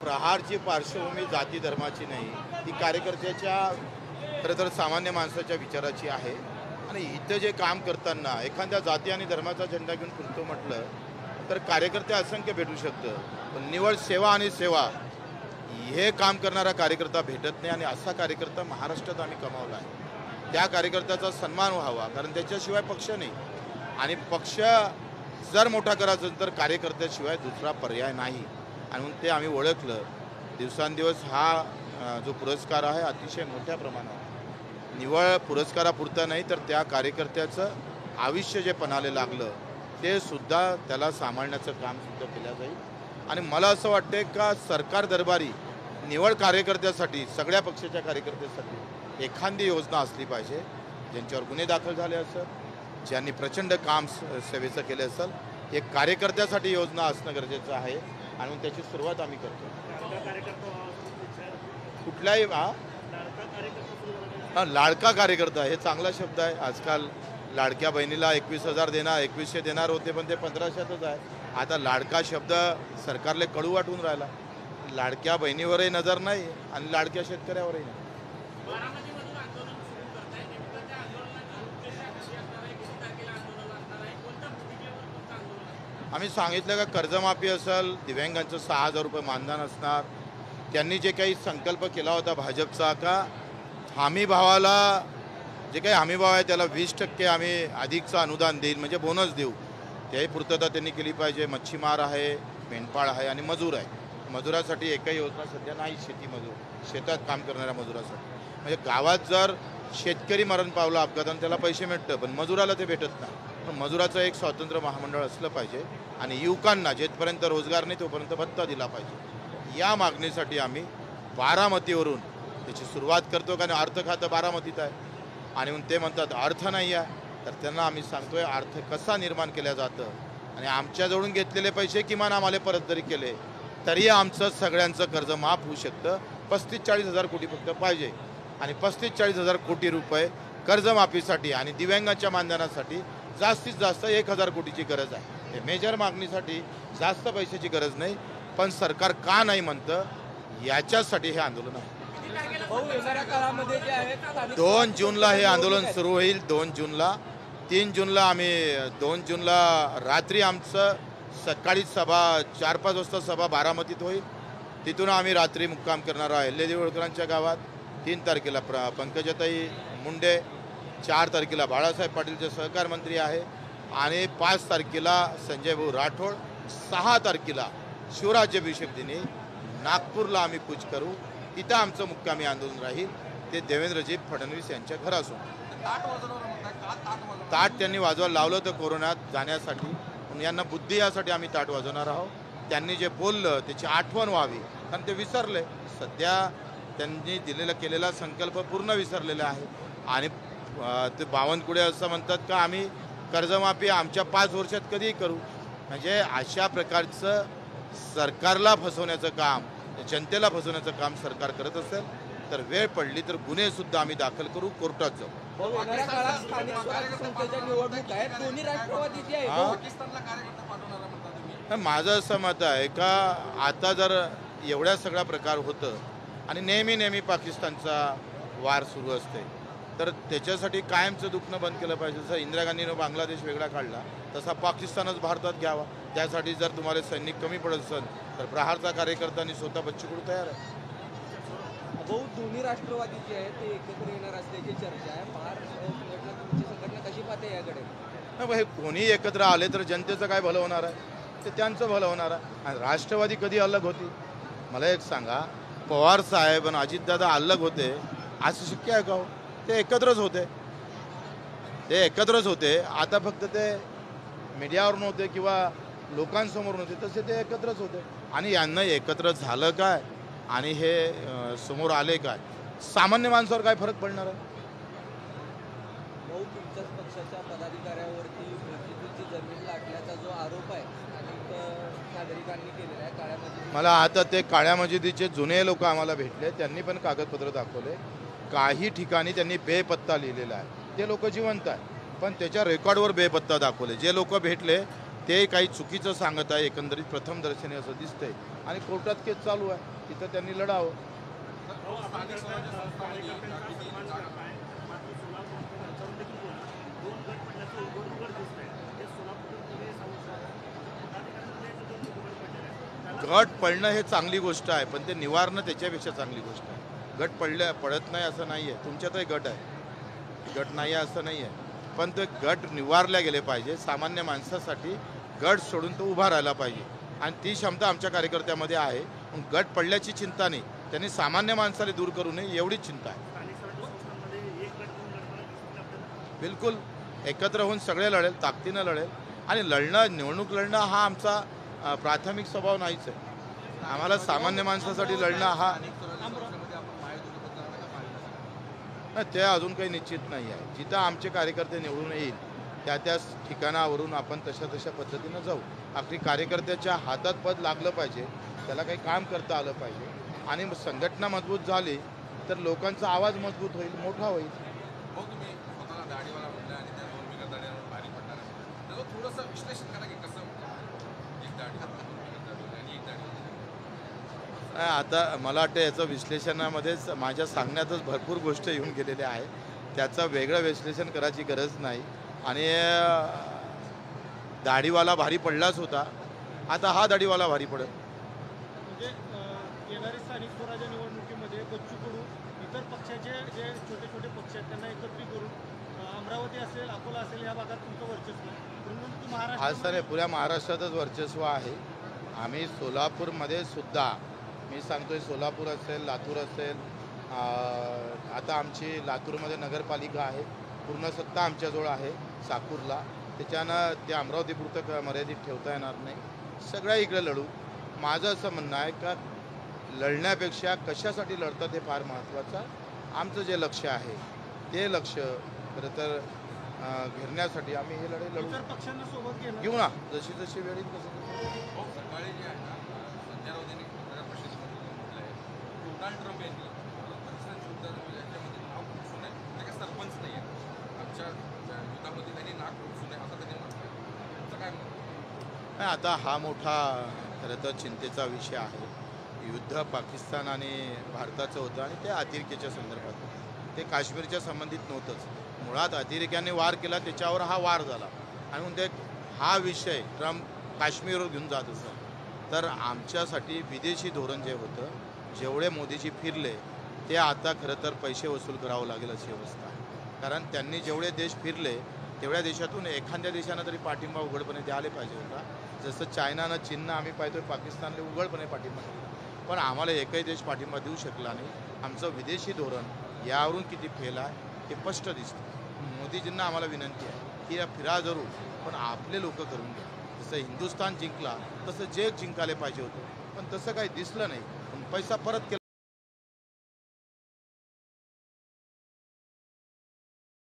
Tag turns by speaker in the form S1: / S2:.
S1: प्रहारची पार्श्वभूमी जाती धर्माची नाही, ती कार्यकर्त्याच्या खरं तर सामान्य माणसाच्या विचाराची आहे. आणि इथं जे काम करताना एखाद्या जाती आणि धर्माचा झेंडा घेऊन फिरतो म्हटलं तर कार्यकर्ते असंख्य भेटू शकतं, पण निवड सेवा आणि सेवा हे काम करणारा कार्यकर्ता भेटत नाही. आणि असा कार्यकर्ता महाराष्ट्रात आम्ही कमावला आहे. त्या कार्यकर्त्याचा सन्मान व्हावा, कारण त्याच्याशिवाय पक्ष नाही. आणि पक्ष जर मोठा करायचा तर कार्यकर्त्याशिवाय दुसरा पर्याय नाही. आणि म्हणून ते आम्ही ओळखलं. दिवसांदिवस हा जो पुरस्कार आहे अतिशय मोठ्या प्रमाणात निवळ पुरस्कारापुरता नाही तर त्या कार्यकर्त्याचं आयुष्य जे पणाले लागलं ते सुद्धा त्याला सांभाळण्याचं काम सुद्धा केलं जाईल. आणि मला असं वाटते का सरकार दरबारी निवड कार्यकर्त्यासाठी, सगळ्या पक्षाच्या कार्यकर्त्यासाठी एखादी योजना असली पाहिजे. ज्यांच्यावर गुन्हे दाखल झाले असेल, ज्यांनी प्रचंड काम सेवेचं केलं असेल, एक कार्यकर्त्यासाठी योजना असणं गरजेचं आहे. आणि त्याची सुरुवात आम्ही करतो. कुठल्याही लाडका कार्यकर्ता हे चांगला शब्द आहे. आजकाल लाडक्या बहिणीला 21,000 देणार, 2100 देणार होते, पण ते 1500च आहे. आता लाडका शब्द सरकारला कडू वाटून राहिला. लाडक्या बहिणीवरही नजर नाही आणि लाडक्या शेतकऱ्यावरही नाही. आम्ही सांगितलं का कर्जमाफी असेल, दिव्यांगांचं 6,000 रुपये मानधन असणार. त्यांनी जे काही संकल्प केला होता भाजपचा का हमीभावाला जे काही हमीभाव आहे त्याला 20% आम्ही अधिकचं अनुदान देईल, म्हणजे बोनस देऊ, त्याही पूर्तता त्यांनी केली पाहिजे. मच्छीमार आहे, मेंढपाळ आहे आणि मजूर आहे. मजुरासाठी एकही योजना सध्या नाही. शेती मजूर, शेतात काम करणाऱ्या मजुरासाठी, म्हणजे गावात जर शेतकरी मरण पावला अपघाताने त्याला पैसे मिळतं, पण मजुराला ते भेटत नाही. पण मजुराचं एक स्वतंत्र महामंडळ असलं पाहिजे. आणि युवकांना जेथपर्यंत रोजगार नाही तोपर्यंत भत्ता दिला पाहिजे. या मागणीसाठी आम्ही बारामतीवरून त्याची सुरुवात करतो. कारण अर्थ खातं बारामतीत आहे. आणि म्हणून ते म्हणतात अर्थ नाही आहे, तर त्यांना आम्ही सांगतोय अर्थ कसा निर्माण केला जातं. आणि आमच्याजवळून घेतलेले पैसे किमान आम्हाला परत जरी केले तरी आमचं सगळ्यांचं कर्ज माफ होऊ शकतं. 35-40 हजार कोटी फक्त पाहिजे. आणि 35-40 हजार कोटी रुपये कर्जमाफीसाठी आणि दिव्यांगाच्या मानधनासाठी जास्तीत जास्त 1,000 कोटीची गरज आहे. हे मेजर मागणीसाठी जास्त पैशाची गरज नाही. पण सरकार का नाही म्हणतं याच्यासाठी हे आंदोलन आहे. 2 जूनला हे आंदोलन सुरू होईल. 2 जूनला, 3 जूनला आम्ही 2 जूनला रात्री आमचं सकाळी सभा 4-5 वाजता सभा बारामतीत होईल. तिथून आम्ही रात्री मुक्काम करणार आहे अहिल्यादेवी होळकरांच्या गावात. 3 तारखेला पंकजाताई मुंडे, 4 तारखेला बाळासाहेब पाटीलचे सहकार मंत्री आहे आणि 5 तारखेला संजय भाऊ राठोड, 6 तारखेला शिवराज्याभिषेक दिनी नागपूरला आम्ही कूच करू. तिथं आमचं मुक्कामी आंदोलन राहील. ते देवेंद्रजी फडणवीस यांच्या घरासून. ताट त्यांनी वाजवायला लावलं होतं कोरोनात जाण्यासाठी, पण यांना बुद्धी यासाठी आम्ही ताट वाजवणार आहोत. त्यांनी जे बोललं त्याची आठवण व्हावी, कारण ते विसरले. सध्या त्यांनी केलेला संकल्प पूर्ण विसरलेला आहे. आणि ते बावनकुळे असं म्हणतात का आम्ही कर्जमाफी आमच्या 5 वर्षात कधीही करू. म्हणजे अशा प्रकारचं सरकारला फसवण्याचं काम, जनतेला फसवण्याचं काम सरकार करत असेल तर वेळ पडली तर गुन्हे सुद्धा आम्ही दाखल करू, कोर्टात जाऊ. माझं असं मत आहे का आता जर एवढ्या सगळा प्रकार होतं आणि नेहमी पाकिस्तानचा वार सुरू असते तर त्याच्यासाठी कायमचं दुखणं बंद केलं पाहिजे. जसं इंदिरा गांधीनं बांगलादेश वेगळा काढला तसा पाकिस्तानच भारतात घ्यावा. त्यासाठी जर तुम्हाला सैनिक कमी पडत असेल तर प्रहारचा कार्यकर्त्यांनी स्वतः बच्चू कडू तयार आहे.
S2: दोन्ही राष्ट्रवादी जे आहेत ते एकत्र येणार असल्याची चर्चा आहे. संघटना कशी पाहते याकडे?
S1: हे कोणी एकत्र आले तर जनतेचं काय भलं होणार आहे? ते त्यांचं भलं होणार आहे. आणि राष्ट्रवादी कधी अलग होती? मला एक सांगा, पवार साहेब आणि अजितदादा अलग होते असं शक्य आहे का हो? ते एकत्रच होते. आता फक्त ते मीडियावर नव्हते किंवा लोकांसमोर नव्हते, तसे ते एकत्रच होते. आणि यांना एकत्र झालं काय आणि हे समोर आले काय? सामान्य माणसावर काय फरक पडणार आहे?
S2: तुमच्याच पक्षाच्या पदाधिकाऱ्यावरती मशिदीची जमीन लाटल्याचा जो आरोप आहे अनेक नागरिकांनी केलेला आहे काळ्या मशिदीत.
S1: मला आता ते काळ्या मशिदीचे जुने लोक आम्हाला भेटले, त्यांनी पण कागदपत्र दाखवले. काही ठिकाणी त्यांनी बेपत्ता लिहिलेला आहे. ते लोक जिवंत आहे पण त्याच्या रेकॉर्डवर बेपत्ता दाखवले. जे लोक भेटले ते काही चुकीचं सांगत आहे एकंदरीत प्रथम दर्शनी असं दिसतंय आणि कोर्टात केस चालू आहे. तिथं त्यांनी लढावं. गट पडणं हे चांगली गोष्ट आहे, पण ते निवारणं त्याच्यापेक्षा चांगली गोष्ट आहे. गट पडत नाही असं नाही आहे, तुमच्यातही गट आहे, गट नाही आहे असं नाही आहे, पण ते गट निवारल्या गेले पाहिजे. सामान्य माणसासाठी गट सोडून तो उभा राहायला पाहिजे आणि ती क्षमता आमच्या कार्यकर्त्यामध्ये आहे. पण गट पडल्याची चिंता नाही, त्यांनी सामान्य माणसाला दूर करू नये एवढीच चिंता आहे. बिलकुल एकत्र होऊन सगळे लढेल, ताकदीनं लढेल आणि लढणं, निवडणूक लढणं हा आमचा प्राथमिक स्वभाव नाहीच आहे. आम्हाला सामान्य माणसासाठी लढणं हा नाही, ते अजून काही निश्चित नाही आहे. जिथं आमचे कार्यकर्ते निवडून येईल त्या त्या ठिकाणावरून आपण तशा पद्धतीनं जाऊ. आपली कार्यकर्त्याच्या हातात पद लागलं पाहिजे, त्याला काही काम करता आलं पाहिजे आणि संघटना मजबूत झाली तर लोकांचा आवाज मजबूत होईल, मोठा होईल. आता मला वाटतं याचं विश्लेषणामध्येच माझ्या सांगण्यातच भरपूर गोष्ट येऊन गेलेल्या आहे. त्याचं वेगळं विश्लेषण करायची गरज नाही. आणि दाढीवाला भारी पडलाच होता, आता हा दाढीवाला भारी पडेल.
S3: म्हणजे येणारी स्थानिक स्वराज्य निवडणुकीमध्ये बच्चू कडू इतर पक्षाचे जे छोटे छोटे पक्ष आहेत त्यांना एकत्रित करून अमरावती असेल, अकोला असेल या भागात तुमचं वर्चस्व आहे. परंतु महाराष्ट्र
S1: आज तर पुऱ्या महाराष्ट्रातच वर्चस्व आहे. आम्ही सोलापूरमध्ये सुद्धा, मी सांगतोय, सोलापूर असेल, लातूर असेल, आता आमची लातूरमध्ये नगरपालिका आहे, पूर्ण सत्ता आमच्याजवळ आहे साकूरला. त्याच्यानं ते अमरावतीपुरतं मर्यादित ठेवता येणार नाही. सगळ्या इकडे लढू. माझं असं म्हणणं आहे का लढण्यापेक्षा कशासाठी लढतात हे फार महत्त्वाचं. आमचं जे लक्ष आहे ते लक्ष खरं तर घेण्यासाठी आम्ही हे लढाई लढू.
S3: पक्षांना सोबत
S1: घेऊ ना, जशी जशी वेळ येईल तसं.
S4: सकाळी जे आहे ना, संजय राऊतांनी पत्रकार परिषदेमध्ये म्हटलंय, डोनाल्ड ट्रम्प यांनी याच्यामध्ये नाव खुपसू नये, ते काय सरपंच नाही आहे, आमच्या युद्धामध्ये त्यांनी नाक खुपसू नये असं त्यांनी म्हटलं. तुमचं काय म्हणणं?
S1: नाही, आता हा मोठा खरं तर चिंतेचा विषय आहे. युद्ध पाकिस्तान आणि भारताचं होतं आणि ते अतिरेक्याच्या संदर्भात होतं. ते काश्मीरच्या संबंधित नव्हतंच. मुळात अतिरेक्याने वार केला, त्याच्यावर हा वार झाला आणि म्हणजे हा विषय ट्रम्प काश्मीरवर घेऊन जात असेल तर आमच्यासाठी विदेशी धोरण जे होतं, जेवढे मोदीजी फिरले ते आता खरं तर पैसे वसूल करावं लागेल अशी अवस्था आहे. कारण त्यांनी जेवढे देश फिरले तेवढ्या देशातून एखाद्या देशानं तरी पाठिंबा उघडपणे द्यायला पाहिजे होता. जसं चायनानं, चीननं आम्ही पाहतोय पाकिस्तानला उघडपणे पाठिंबा दिला, पण आम्हाला एकही देश पाठिंबा देऊ शकला नाही. आमचं विदेशी धोरण यावरून किती फेल आहे हे स्पष्ट दिसतं. मोदीजींना आम्हाला विनंती आहे की या फिरा जरूर, पण आपले लोक करून घ्या. जसं हिंदुस्थान जिंकला तसं जग जिंकायला पाहिजे होतं, पण तसं काही दिसलं नाही. पण पैसा परत केला.